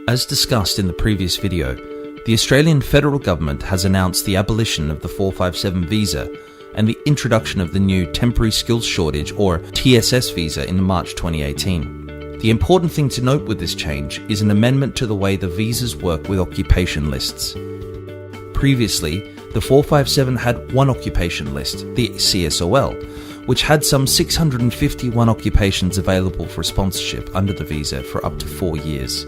As discussed in the previous video, the Australian federal government has announced the abolition of the 457 visa and the introduction of the new Temporary Skills Shortage or TSS visa in March 2018. The important thing to note with this change is an amendment to the way the visas work with occupation lists. Previously, the 457 had one occupation list, the CSOL, which had some 651 occupations available for sponsorship under the visa for up to 4 years.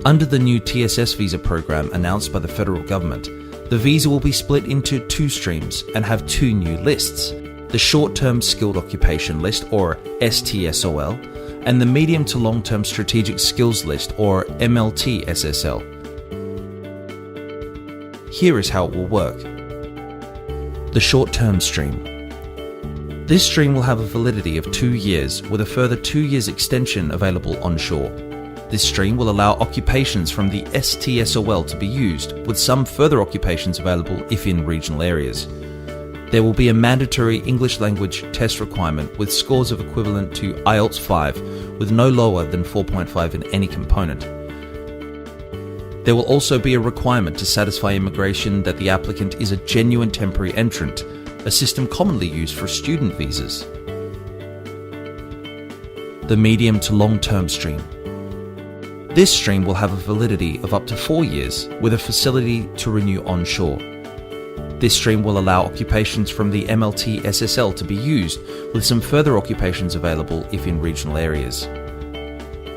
Under the new TSS visa program announced by the federal government, the visa will be split into 2 streams and have 2 new lists: the Short-Term Skilled Occupation List or STSOL and the Medium to Long-Term Strategic Skills List or MLT-SSL. Here is how it will work. The Short-Term Stream. This stream will have a validity of 2 years with a further 2 years extension available onshore. This stream will allow occupations from the STSOL to be used, with some further occupations available if in regional areas. There will be a mandatory English language test requirement with scores of equivalent to IELTS 5 with no lower than 4.5 in any component. There will also be a requirement to satisfy immigration that the applicant is a genuine temporary entrant, a system commonly used for student visas. The Medium to Long-Term Stream. This stream will have a validity of up to 4 years with a facility to renew onshore. This stream will allow occupations from the MLT-SSL to be used, with some further occupations available if in regional areas.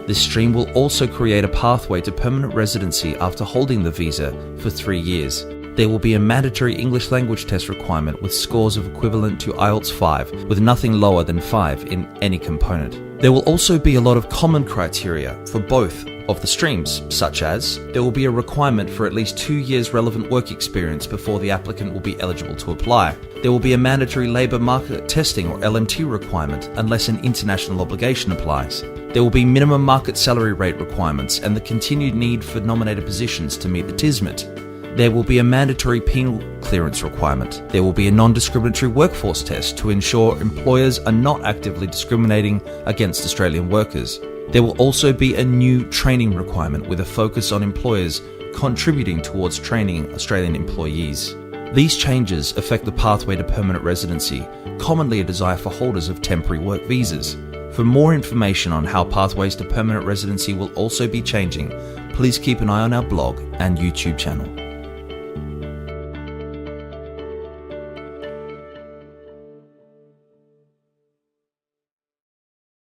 This stream will also create a pathway to permanent residency after holding the visa for 3 years. There will be a mandatory English language test requirement with scores of equivalent to IELTS 5 with nothing lower than 5 in any component. There will also be a lot of common criteria for both of the streams, such as there will be a requirement for at least 2 years relevant work experience before the applicant will be eligible to apply. There will be a mandatory labour market testing or LMT requirement unless an international obligation applies. There will be minimum market salary rate requirements and the continued need for nominated positions to meet the TSMIT. There will be a mandatory penal clearance requirement. There will be a non-discriminatory workforce test to ensure employers are not actively discriminating against Australian workers. There will also be a new training requirement with a focus on employers contributing towards training Australian employees. These changes affect the pathway to permanent residency, commonly a desire for holders of temporary work visas. For more information on how pathways to permanent residency will also be changing, please keep an eye on our blog and YouTube channel.